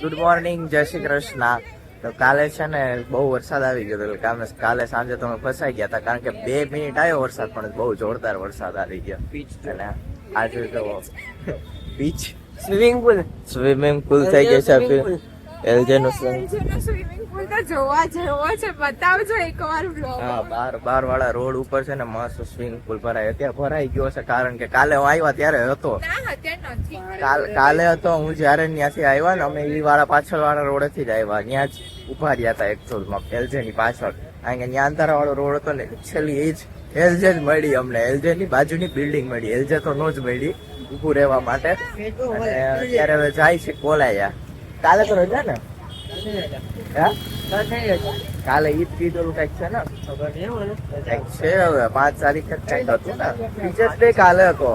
Good morning, જય શ્રી કૃષ્ણ. તો કાલે છે ને બહુ વરસાદ આવી ગયો હતો. કાલે સાંજે તો અમે ફસાઈ ગયા હતા, કારણ કે 2 મિનિટ આવ્યો વરસાદ, પણ બહુ જોરદાર વરસાદ આવી ગયો. અને આજે તો બીચ સ્વિમિંગ પુલ થઈ ગયો છે. એલજે નું સ્વિમિંગ પુલ તો જોવા જેવો છે, બતાવજો એકવાર બ્લોગ. હા, બાર વાળા રોડ ઉપર છે ને મસ્ત સ્વિમિંગ પુલ ભરાય. અત્યારે ભરાઈ ગયો છે, કારણ કે કાલે હું આવ્યા ત્યારે હતો. કાલે હતો હું જયારે ત્યાંથી આવ્યા ને, અમે ઈ વાળા પાછળ વાળા રોડ થી જ આવ્યા. ત્યાં જ ઉભા રહ્યા હતા એકચુઅલમાં એલજે ની પાછળ, કારણ કે ત્યાં અંધારા વાળો રોડ હતો ને. છેલ્લી એ જ એલજે જ મળી અમને. એલજે ની બાજુની બિલ્ડિંગ મળી. એલજે તો નો જ મળી ઉભું રહેવા માટે. અને અત્યારે હવે જાય છે કોલાયા. કાલે તો રજા ને? કાલે ઈદ કીધું કઈક છે ને, કઈક છે હવે 5 તારીખે કઈક હતું ને. ટીચર્સ ડે કાલે હતો.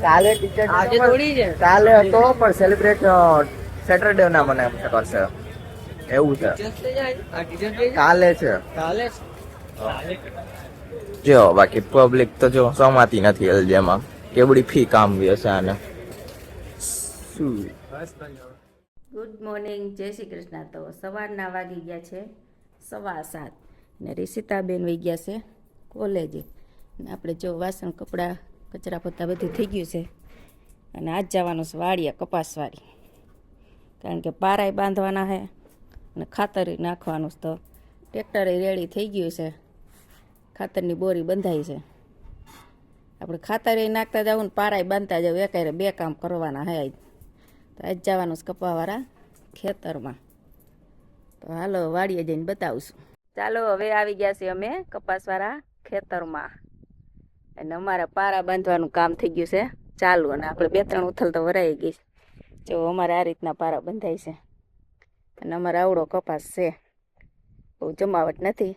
કાલે ટીચર્સ કાલે હતો, પણ સેલિબ્રેટ સેટરડે ના મને એમ કરશે એવું છે. કાલે છે જો. બાકી પબ્લિક તો જો સમાતી નથી એલજેમાં. કેવડી ફી કામ હશે આને. ગુડ મોર્નિંગ, જય શ્રી કૃષ્ણ. તો સવારના વાગી ગયા છે 7:15 ને રિષિતાબેન વહી ગયા છે કોલેજે. ને આપણે જો વાસણ કપડાં કચરા પત્તા બધું થઈ ગયું છે. અને આજ જવાનું છે વાડીએ કપાસવાળી, કારણ કે પારાય બાંધવાના છે અને ખાતર નાખવાનું છે. તો ટ્રેક્ટરે રેડી થઈ ગયું છે, ખાતરની બોરી બંધાઈ છે. આપણે ખાતરે નાખતા જવું ને પારાય બાંધતા જવું, એકારે 2 કામ કરવાના છે આજ. તો આજ જવાનું છે કપાવાળા ખેતરમાં. તો હાલો વાડીએ જઈને બતાવશું. ચાલો, હવે આવી ગયા છીએ અમે કપાસવાળા ખેતરમાં. અને અમારા પારા બાંધવાનું કામ થઈ ગયું છે ચાલુ. અને આપણે 2-3 ઉથલ તો વરાઈ ગઈ. જો અમારે આ રીતના પારા બંધાય છે. અને અમારે આવડો કપાસ છે, બહુ જમાવટ નથી.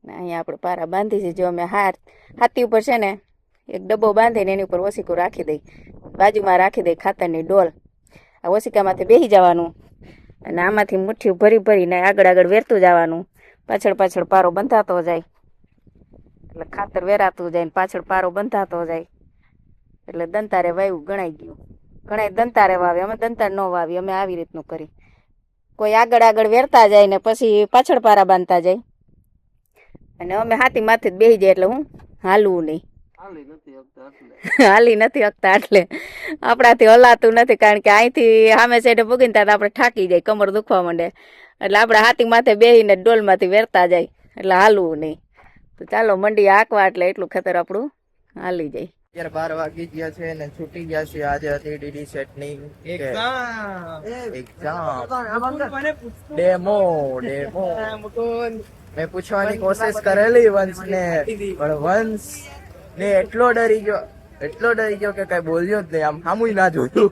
ને અહીંયા આપણે પારા બાંધી છે. જો અમે હાથી ઉપર છે ને એક ડબ્બો બાંધીને એની ઉપર ઓસીકું રાખી દઈ, બાજુમાં રાખી દઈ ખાતરની ડોલ. આ ઓસિકામાંથી બેસી જવાનું અને આમાંથી મુઠ્ઠીઓ ભરી ભરીને આગળ વેરતું જવાનું. પાછળ પારો બંધાતો જાય એટલે ખાતર વેરાતું જાય, ને પાછળ પારો બંધાતો જાય એટલે દંતારે વાવ્યું ગણાઈ ગયું. ઘણા દંતારે વાવે, અમે દંતાર ન વાવી. અમે આવી રીતનું કરી. કોઈ આગળ વેરતા જાય ને પછી પાછળ પારા બાંધતા જાય. અને અમે હાથી માથે જ બેસી જાય એટલે હું હાલવું નહીં. હાલી નથી શકતા એટલે આપણાથી હલાતું નથી, કારણ કે અહીંથી સામે સાઈડે ભૂગીને ત્યાં આપણે થાકી જાય, કમર દુખવા માંડે. એટલે આપણે હાથી માથે બેસીને ડોલમાંથી વેરતા જાય એટલે હાલવું નહીં. તો ચાલો મંડી આંકવા, એટલે એટલું ખેતર આપણું હાલી જાય. અત્યારે 12 વાગી ગયા છે ને છૂટી ગયા છે. આજે હતી ડીડી સેટની એક્ઝામ, ડેમો. મેં પૂછવાની કોશિશ કરેલી વંશ ને, પણ વંશ ને એટલો ડરી ગયો કે કઈ બોલ્યો જ નહીં. આમ સામું ના જોયું.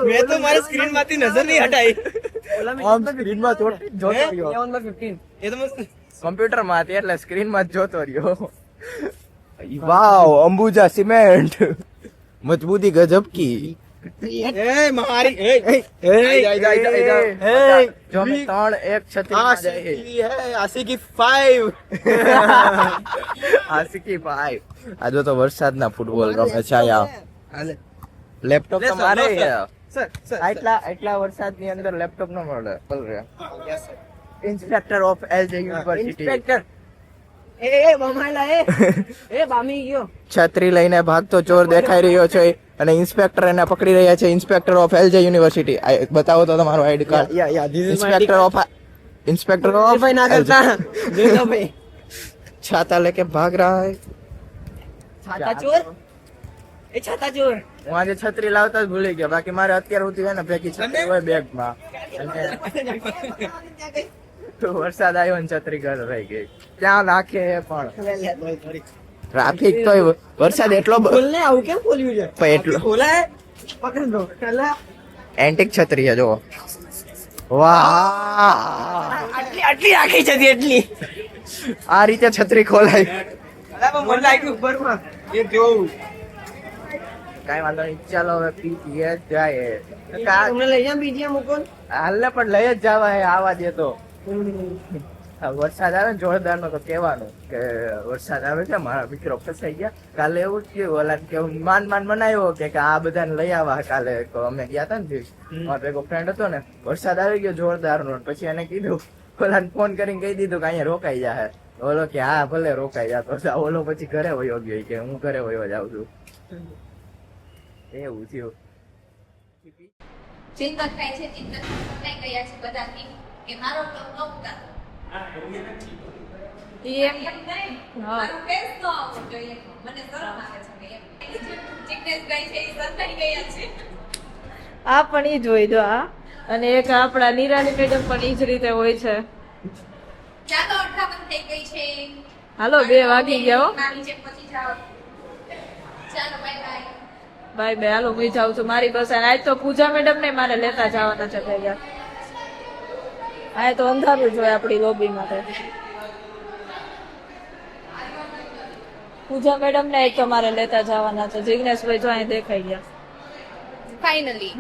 મેં તો મારી સ્ક્રીન માંથી નજર નહીં હટાઈ. આમ સ્ક્રીન માં જોતો રહ્યો. કમ્પ્યુટર માં હતી એટલે સ્ક્રીન માં જ જોતો રહ્યો. વાવ, અંબુજા સિમેન્ટ, મજબૂતી ગજબ કી. આજો તો વરસાદના ફૂટબોલ રમે છે. લેપટોપ તો મારે એટલા વરસાદ ની અંદર લેપટોપ ન મળે. Inspector of LJ university. છત્રી લઈને ભાગતો ચોર દેખાઈ રહ્યો છે અને ઇન્સ્પેક્ટર એને પકડી રહ્યા છે. Inspector of LJ university. બતાવો તો તમારો આઈડી કાર્ડ. ઇન્સ્પેક્ટર ઓફ छाता लेके भाग रहा है. છાતા ચોર. હું આજે છત્રી લાવતા જ ભૂલી ગયો. બાકી મારે અત્યાર સુધી છે ને ભેગી છત્રી હોય બેગમાં. તો વરસાદ આવ્યો ને છત્રી ઘર રહી ગઈ. ક્યાં નાખે પણ ટ્રાફિક તો વરસાદ એટલો આવું કેમ ખોલ્યું છે? એટલો ખોલાય પકડ દો. એન્ટિક છત્રી છે જો. વાહ, આટલી આખી છે એટલી. આ રીતે છત્રી ખોલાય. મને લાગ્યું ઉપરમાં એ જોઉં. કઈ વાંધો નહીં, ચાલો હવે પીજીએ જાય. તમને લઈ જામ બીજી મૂકો. હાલ ને પણ લઈ જ જવા હે, આવા દે તો. આ વરસાદ આવે ને જોરદાર નો તો કહેવાનું કે વરસાદ આવે છે, મારા મિત્રો ફસાઈ ગયા. કાલે એવું જ થયું, ઓલા કે હું માન બનાવ્યો કે આ બધાને લઈ આવવા. કાલે તો અમે ગયા હતા ને, મારો ભેગો ફ્રેન્ડ હતો ને, વરસાદ આવી ગયો જોરદાર નો. પછી એને કીધું, ઓલાને ફોન કરીને કહી દીધું કે અહીંયા રોકાઈ જાય. ઓલો કે હા ભલે રોકાઈ જતો. ઓલો પછી ઘરે વયો ગયો કે હું ઘરે વયો જાઉં છું. એવું થયું. ચિંતન થાય છે, ચિંતન થઈ ગયા છે બધાથી કે મારો બ્લોગ ન ઉતારો. એમ નહીં, મારું ફેસ ન આવવું જોઈએ, મને શરમ આવે છે એમ. જિગ્નેશભાઈ છે એ સરખાઈ ગયા છે. આ પણ ઈ જ હોય જો આ, અને એક આપણા નિરાલી મેડમ પણ ઈ જ રીતે હોય છે. ચાલો 58 થઈ ગઈ છે. હાલો 2 વાગી ગયા હો. નાની છે પછી જાઓ. ચાલો બાય બાય. Bye bye. હાલો હું જાઉં છું મારી બસ. આજ તો પૂજા મેડમ ને મારે લેતા જવાના છે ભેગા. આ તો અંધારું જોઈએ આપણી લોબી માટે. પૂજા મેડમ ને એક તો મારે લેતા જવાના છે. જિગ્નેશભાઈ જો અહીં દેખાઈ ગયા. ફાઇનલી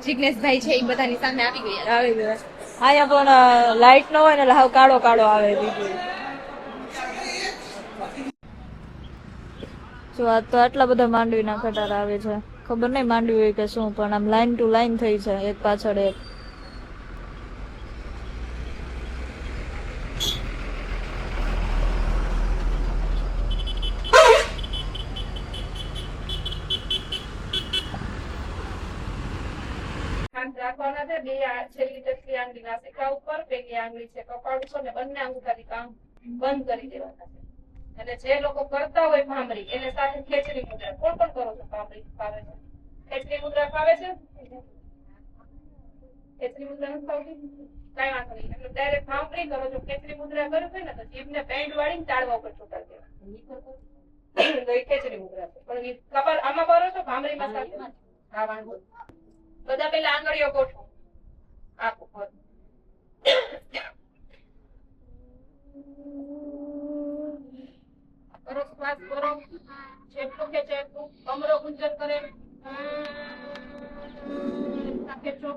જિગ્નેશભાઈ છે એ બધાની સામે આવી ગયા. આવી ગયા. અહીંયા પણ લાઈટ ન હોય ને એટલે હાવ કાળો કાળો આવે બીજું. જો આ તો આટલા બધા માંડવીના ખટારા આવે છે. ખબર નહીં માંડવી હોય કે શું, પણ આમ લાઈન ટુ લાઈન થઈ છે, એક પાછળ એક. રાખવાના છે. 2 છેલ્લી ટચલી આંગળી નાસિકા ઉપર, પેલી આંગળી છે કપાળ ઉપર, ને બંને અંગૂઠાથી કામ બંધ કરી દેવાના છે. અને જે લોકો કરતા હોય ભામરી એને સાથે ખેંચરી મુદ્રા. કોણ કોણ કરો છો ભામરી ફાવે છે? ખેંચરી મુદ્રા ફાવે છે? ખેંચરી મુદ્રા નથી ફાવતી? કઈ વાંધો નહીં. એટલે ડાયરેક્ટ ભામરી કરો. જો ખેંચરી મુદ્રા કર્યું હોય ને તો જીભને બેન્ડ વાળીને તાળવા ઉપર છૂટાડી દેવા. તો એ ખેંચરી મુદ્રા છે. પણ કપાળ આમાં કરો છો ભામરીમાં સાથે? હા વાંધો. બધા પેલા આંગળીઓ ગોઠવો. આપો કરો, શ્વાસ કરો. જેટલું ખેંચે એટલું. કમરો ગુંજન કરે. ખેંચો.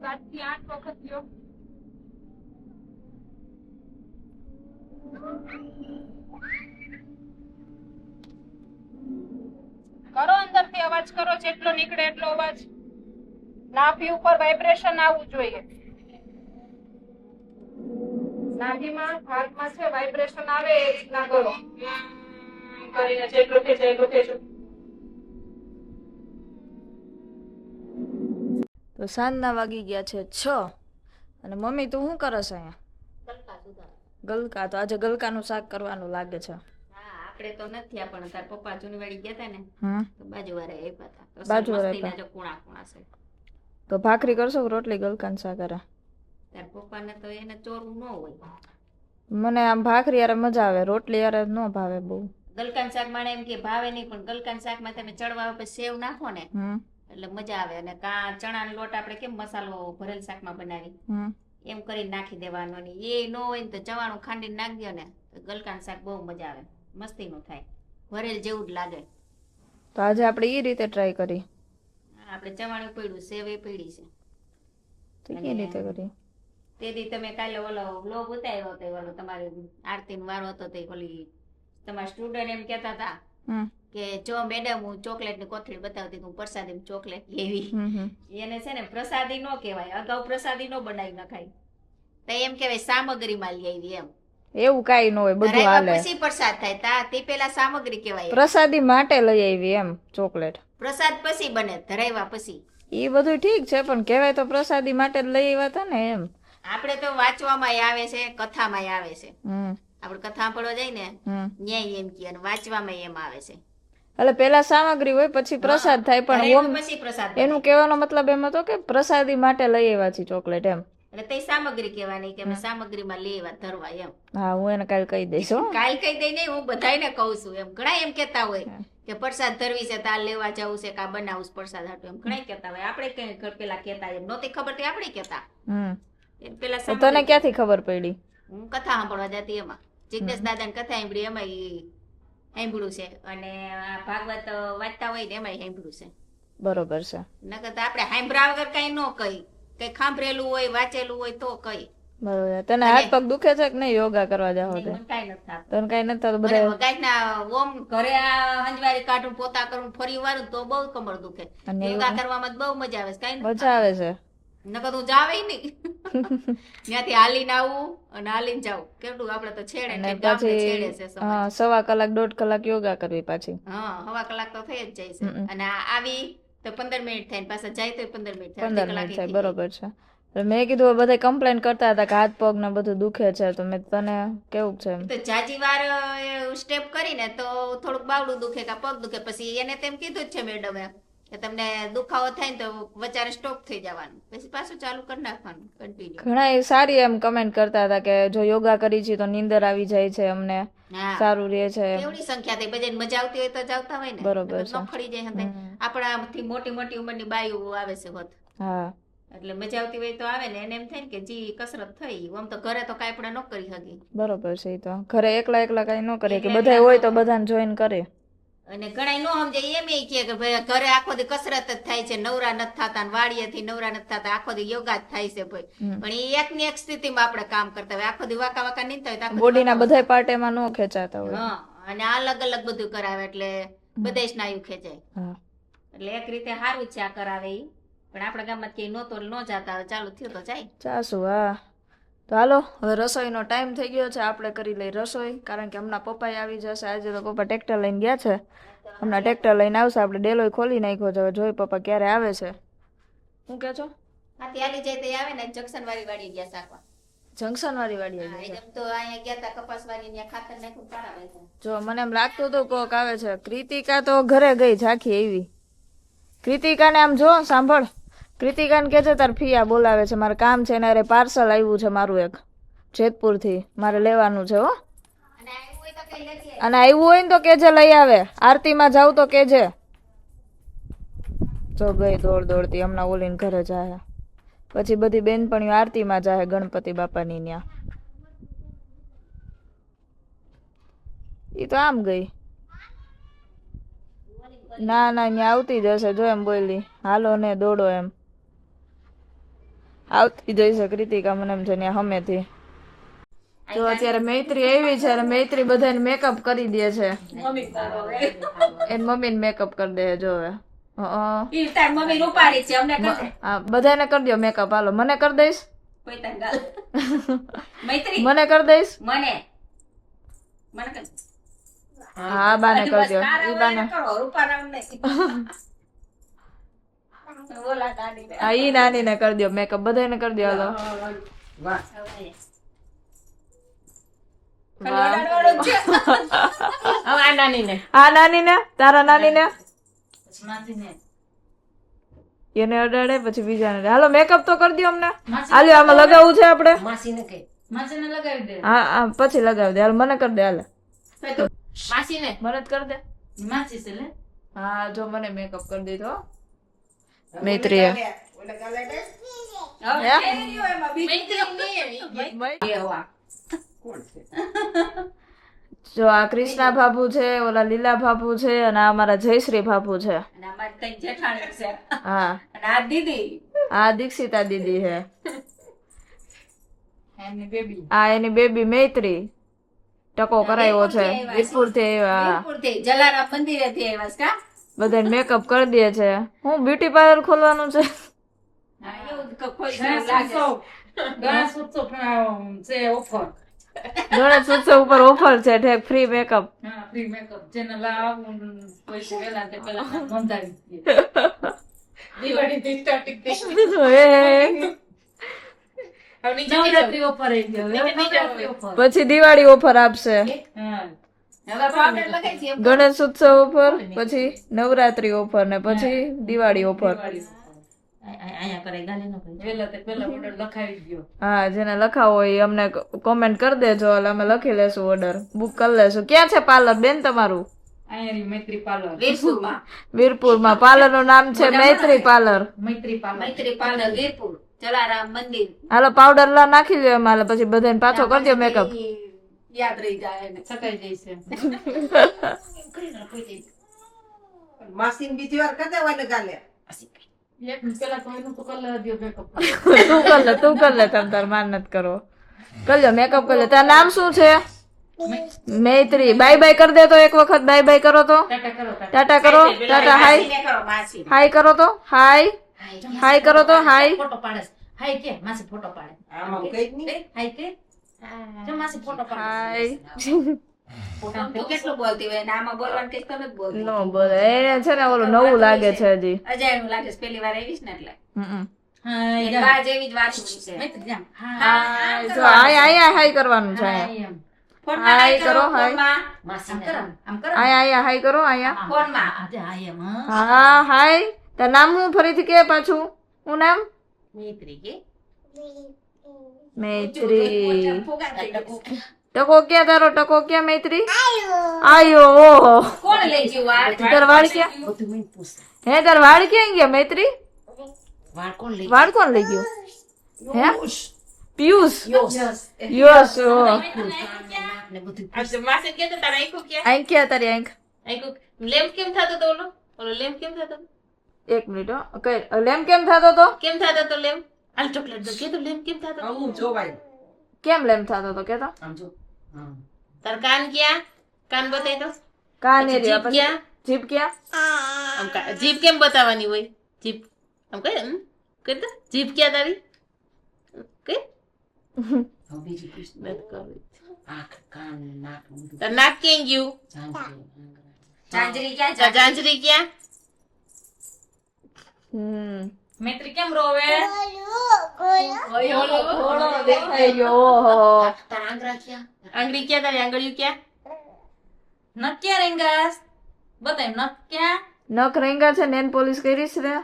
7 થી 8 વખત લ્યો. કરો અંદરથી અવાજ કરો, જેટલો નીકળે એટલો અવાજ. નાભી ઉપર વાઇબ્રેશન આવવું જોઈએ. નાભીમાં હાથમાં છે વાઇબ્રેશન આવે એ રીતના કરો. કરીને જેટલો ખેંચે એટલો ખેંચો. તો સાંજના વાગી ગયા છે 6. અને મમ્મી તું શું કરે છે અહીંયા? ગલકા. તો આજે ગલકાનું શાક કરવાનું લાગે છે. આપણે તો નથી, પણ તાર પપ્પા જુનવાડી ગયા હતા ને તો બાજુવાળા આપ્યા હતા. તો બાજુવાળા જો કુણા કુણા છે. તો ભાખરી કરશો કે રોટલી ગલકાનું શાક? કરે તાર પપ્પાને તો એને ચોરું ન હોય. મને આમ ભાખરી યારે મજા આવે, રોટલી યારે ન ભાવે બહુ. ગલકાન શાક માણે એમ કે ભાવે નહીં, પણ ગલકાન શાકમાં તમે ચડવા ઉપર સેવ નાખો ને એટલે મજા આવે. અને કા ચણાનો લોટ આપણે કેમ મસાલો ભરેલ શાકમાં બનાવી એમ કરીને નાખી દેવાનો. ને એ ન હોય ને તો ચવાણું ખાંડીને નાખી દો ને તો ગલકાન શાક બહુ મજા આવે, મસ્તી નું થાય, ભરેલ જેવું જ લાગે. તો આજે આપણે એ રીતે ટ્રાય કરી. આપણે ચવાણું પડ્યું, સેવ એ પડી છે. તો કે રીતે કરી? તેથી તમે કાલે ઓલો વ્લોગ ઉતાર્યો હતો, ઓલો તમારે આરતી નો વારો હતો, તે ઓલી તમારા સ્ટુડન્ટ એમ કેતા હતા કે જો મેડમ હું ચોકલેટ ની કોથળી બતાવતી, હું પ્રસાદી ચોકલેટ લેવી. એને છે ને પ્રસાદી નો કહેવાય, અગાઉ પ્રસાદી નો બનાવી નખાય, તો એમ કેવાય સામગ્રી માં લઈ આવી એમ. એવું કઈ ન હોય, બધું હાલે. પછી પ્રસાદ થાય તા તે પેલા સામગ્રી કહેવાય. પ્રસાદી માટે લઈ આવી એમ ચોકલેટ. પ્રસાદ પછી બને, ધરાવ્યા પછી. એ બધું ઠીક છે, પણ કહેવાય તો પ્રસાદી માટે જ લઈ આવ્યા હતા ને એમ. આપણે તો વાંચવામાં આવે છે, કથામાં આવે છે. આપણે કથા પડવા જાય ને ન્યાય એમ કે, અને વાંચવામાં એમ આવે છે. એટલે પેલા સામગ્રી હોય પછી પ્રસાદ થાય, પણ પછી પ્રસાદ. એનું કહેવાનો મતલબ એમ હતો કે પ્રસાદી માટે લઈ આવ્યા છે ચોકલેટ એમ. એટલે તે સામગ્રી કહેવાની કે અમે સામગ્રીમાં લેવા ધરવા એમ. હા, હું એને કાલ કહી દઈશ. કાલ કહી દઈ નહીં, હું બધાને કહું છું એમ. ઘણા એમ કેતા હોય કે પ્રસાદ ધરવી છે, તાર લેવા જવું છે, કા બનાવું પ્રસાદ હાટું, એમ ઘણા કેતા હોય. આપણે કઈ પેલા કેતા એમ નહોતી ખબર, તે આપણે કેતા. પેલા તને ક્યાંથી ખબર પડી? હું કથા સાંભળવા જતી એમાં, જિગ્નેશ દાદા ની કથા સાંભળી એમાં સાંભળ્યું છે, અને ભાગવત વાંચતા હોય ને એમાં સાંભળ્યું છે. બરોબર છે. નકર તો આપણે સાંભળ્યા વગર કઈ ન કહી કઈ સાંભળેલું હોય વાંચેલું હોય તો કઈ બરોબર. તને હાથ પગ દુખે છે કે નહીં યોગા કરવા જાવ નહીં, તે? મને કાંઈ નથી થતું. તને કઈ નથી થતું? મને બધા વગાડના ઓમ ઘરે આ હંજવારી કાઢું પોતા કરું ફરી વાળું તો બહુ કમર દુખે. અને યોગા કરવામાં તો બહુ મજા આવે છે. કાંઈ નથી મજા આવે છે. નકર હું જાવે નહીં. ત્યાંથી હાલીને આવું અને હાલીને જાઉં. કેટલું આપણે તો છેડે અને ને ગામને છેડે પછી છે સમાજ. સવા કલાક 1.5 કલાક યોગા કરવી પાછી. હા હવા કલાક તો થઈ જ જાય છે. અને આવી તો 15 મિનિટ થાય ને પાછા જાય તો 15 મિનિટ થાય. 15 અડધી મિનિટ કલાકે થાય, બરોબર છે. એટલે મેં કીધું બધા કમ્પ્લેન કરતા હતા કે હાથ પગ ને બધું દુખે છે, તો મેં તને કેવું છે એમ? તો જાજી વાર સ્ટેપ કરીને તો થોડુંક બાવડું દુખે કે પગ દુખે. પછી એને તેમ કીધું જ છે મેડમે કે તમને દુખાવો થાય ને તો વચારે સ્ટોપ થઈ જવાનું, પછી પાછું ચાલુ કરી નાખવાનું કન્ટિન્યુ. ઘણા એ સારી એમ કમેન્ટ કરતા હતા કે જો યોગા કરી છે તો નીંદર આવી જાય છે, અમને હા સારું રહે છે. કેવડી સંખ્યા થઈ, બધાને મજા આવતી હોય તો જાવતા હોય ને. બરોબર નકર ન ખડી જાય હંતે. આપણાથી મોટી મોટી ઉંમરની બાઈઓ આવે છે હોત, હા એટલે મજા આવતી હોય તો આવે ને. એને એમ થાય ને કે જી કસરત થઈ. આમ તો ઘરે તો કાંઈ આપણે ન કરી શકીએ. બરોબર છે. ઈ તો ઘરે એકલા કઈ ન કરીએ કે બધા હોય તો બધાને જોઈન કરે. અને ઘણા નો સમજે એમ કે ભાઈ ઘરે આખો દી કસરત જ થાય છે, નવરા નથી થતા, વાડીએથી નવરા નથી થતા, આખો દી યોગા જ થાય છે ભાઈ. પણ એ એક ની એક સ્થિતિમાં આપણે કામ કરતા હોય, આખો દી વાકા વાકા નહીં થાય તો આખો દી બોડીના બધા પાર્ટ એમાં ન ખેંચાતા હોય. હા, અને અલગ અલગ બધું કરાવે એટલે બધા સ્નાયુ ખેંચાય. હા એટલે એક રીતે સારું છે આ કરાવે ઈ. પણ આપણા ગામમાં ક્યાંય નહોતો ન જાતા, હવે ચાલુ થયું તો જાય. ચાસુ. હા તો હાલો હવે રસોઈનો ટાઈમ થઈ ગયો છે, આપણે કરી લઈ રસોઈ, કારણ કે હમણાં પપ્પાએ આવી જશે. આજે તો પપ્પા ટ્રેક્ટર લઈને ગયા છે, હમણાં ટ્રેક્ટર લઈને આવશે. આપણે ડેલોય ખોલી નાખ્યો છે, હવે જોઈ પપ્પા ક્યારે આવે છે. શું કહો છો? હાથી હાલી જાય તો આવે ને જંકશન વાળી વાડી ગયા સાકવા. જંકશન વાળી વાડી હા, આવી છે. એમ તો અહીંયા ગયા તા કપાસ વાળી ત્યાં ખાતર નાખ્યું કાઢાવે છે. જો મને એમ લાગતું હતું કોક આવે છે. કૃતિકા તો ઘરે ગઈ ઝાંખી એવી. કૃતિકાને આમ જો સાંભળ, કૃતિકાને કે છે તાર ફિયા બોલાવે છે, મારે કામ છે ને. અરે પાર્સલ આવ્યું છે મારું એક જેતપુરથી, મારે લેવાનું છે હો. અને આવ્યું હોય તો કઈ લેતી આય. અને આવ્યું હોય ને તો કેજે લઈ આવે. આરતીમાં જાવ તો કેજે. જો ગઈ દોડ દોડતી, હમણાં ઓલીને ઘરે જાય, પછી બધી બેનપણીઓ આરતીમાં જાય ગણપતિ બાપાની ન્યા. ઈ તો આમ ગઈ. ના ના ન્યા આવતી જશે, જો એમ બોલી હાલો ને દોડો એમ આવતી જઈશે કૃતિકા, મને એમ છે ન્યા હમેથી. જો અત્યારે મૈત્રી આવી છે, અને મૈત્રી બધાને મેકઅપ કરી દે છે. એન મમ્મીને મેકઅપ કરી દે જો હવે. ઈ તાર મમ્મી રૂપારી છે, અમને કરશે. હા બધાને કરી દો મેકઅપ. હાલો મને કરી દઈશ, કોઈ તાર ગાલ. મૈત્રી મને કરી દઈશ. મને કર. હા બાને કરી દો. ઈ બાને કરો રૂપારામ નહીં. બોલા દાદી ને. હા ઈ નાની ને કરી દો મેકઅપ, બધાને કરી દો. હાલો ખલોડાડવાળો જ છે. હવે આ નાની ને હા નાની ને, તારા નાની ને માસી ને એને અડાડે પછી બીજાને. હાલો મેકઅપ તો કરી દો અમને. હાલો આમાં લગાવવું છે આપણે. માસીને લગાવી દે. હા હા પછી લગાવી દે. હાલ મને કરી દે. હાલ માસીને મને જ કરી દે. માસી છે લે. હા જો મને મેકઅપ કરી દીધો મૈત્રીએ. જો આ કૃષ્ણા ભાભુ છે, ઓલા લીલા ભાભુ છે, અને આ અમારા જયશ્રી ભાભુ છે. અને અમારી ત્રણ જેઠાણી છે. હા અને આ દીદી આ દીક્ષિતા દીદી છે. એની બેબી આ એની બેબી મૈત્રી ટકો કરાવ્યો છે વીરપુર થી આવ્યા. વીરપુરથી જલારામ મંદિરે થી આવ્યા છે કા. બધાને મેકઅપ કરી દે છે. હું બ્યુટી પાર્લર ખોલવાનું છે. હા એવું જ કોઈ લાગે. ગણેશ ઉત્સવ છે ઓફર. ગણેશ ઉત્સવ ઉપર ઓફર છે ઠેક ફ્રી મેકઅપ. હા ફ્રી મેકઅપ જેને લાવ પૈસા વેલા તે પેલા નોંધાવી દે. દિવાળી થી સ્ટાર્ટિંગ નવરાત્રી ઓફર આવી ગયો. નવરાત્રી ઓફર. પછી દિવાળી ઓફર આપશે. હા હવે પાવડર લગાઈ છે. ગણેશ ઉત્સવ ઓફર, પછી નવરાત્રી ઓફર, ને પછી દિવાળી ઓફર. અહીંયા કરે ગાલી નો ભાઈ. વેલા તે પેલા ઓર્ડર લખાવી ગયો. હા જેને લખાવો હોય અમને કોમેન્ટ કરી દેજો, એટલે અમે લખી લેશું, ઓર્ડર બુક કરી લેશું. ક્યાં છે પાર્લર બેન તમારું? અહીંયા મૈત્રી પાર્લર. વીરપુરમાં. વીરપુરમાં. પાર્લર નું નામ છે મૈત્રી પાર્લર. મૈત્રી પાર્લર. મૈત્રી પાર્લર વીરપુર જલારામ મંદિર. હાલો પાવડર લા નાખી લો એમાં, એટલે પછી બધાને પાછો કરી દો મેકઅપ. યાદ રહી જાય એને. સકાઈ જશે. માસી બીજી વાર કરી દેવાય ને ગાલે. એક પેલા તો એનું તો કલર દો makeup. તું કર લે તમ તાર માન નથી કરો કરજો મેકઅપ કરી લે તારું નામ શું છે મૈત્રી બાય બાય કરી દે તો એક વખત બાય બાય કરો તો ટાટા કરો ટાટા. ટાટા કરો ટાટા હાય કરો તો હાય કરો તો હાય ફોટો પાડે છે. હાય કે માસી ફોટો પાડે. આમાં કઈ જ નહીં. હાય કે જો માસી ફોટો પાડે. હાય તું કેટલું બોલતી હોય આમાં બોલવાનું કઈ તમે જ બોલતી નો બોલે એને છે ને ઓલું નવું લાગે છે હજી અજાયણું લાગે છે પહેલી વાર આવીશ ને એટલે હમ. હાય એની જા. બા જેવી જ વાત છે મૈત્રી જામ. હાય જો આયા હાય કરવાનું છે આયા હાય એમ. ફોનમાં હાય હાય કરો, કરો હાય. ફોનમાં આમ કરો આમ કરો. આયા હાય કરો આયા ફોનમાં આજે હાય એમ હા. હા હાય તાર નામ હું ફરીથી કે પાછું હું નામ મૈત્રી કે મૈત્રી ફુગા થઈ ગયું. ટકો ક્યાં તારો ટકો ક્યાં મૈત્રી આયો ઓહો કોણ લઈ ગયું વાળ તાર વાળ ક્યાં બધું મને પૂછ. હે તાર વાળ ક્યાં ગયા મૈત્રી વાળ કોણ લઈ વાળ કોણ લઈ ગયું હે પિયુષ યસ. યસ ઓ ને બધું આજે માસે કે તો તારા આંખો કે આંખ ક્યાં તારી આંખ આંખો લેમ્પ કેમ થતો તો ઓલો લેમ્પ કેમ થતો એક મિનિટ હો કઈ લેમ કેમ થતો તો કેમ થતો તો લેમ્પ આલ ચોકલેટ દો કે તો લેમ્પ કેમ થતો તો આવું જોવાય. કેમ લેમ થતો તો કેતો આમ જો હા તાર કાન ક્યાં કાન બતાય તો કાન પછી એરિયા જીભ પછી ક્યાં? જીભ ક્યાં આમ જીભ કેમ બતાવવાની હોય જીભ આમ કહે કહી દો જીભ ક્યાં તારી કે હવે બીજું પૂછ. નથી કરવી. આંખ કાન નાક બધું તાર નાક ક્યાં ગયું જાંજરી જાંજરી ક્યાં તાર જાંજરી ક્યાં હમ મૈત્રી કેમ રોવે થોડો દેખાઈ ગયો ઓહો તાર આંગળા ક્યાં આંગળી ક્યાં તારી આંગળીઓ ક્યાં નખ ક્યાં રેંગાસ બતાય નખ ક્યાં નખ રેંગા છે નેન પોલિશ કરીશ રે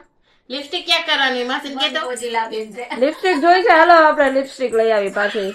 લિપસ્ટિક ક્યાં કરવાની માસી કે તો ઓજીલા બેન છે લિપસ્ટિક જોઈ છે હાલો આપણે લિપસ્ટિક લઈ આવી પાછી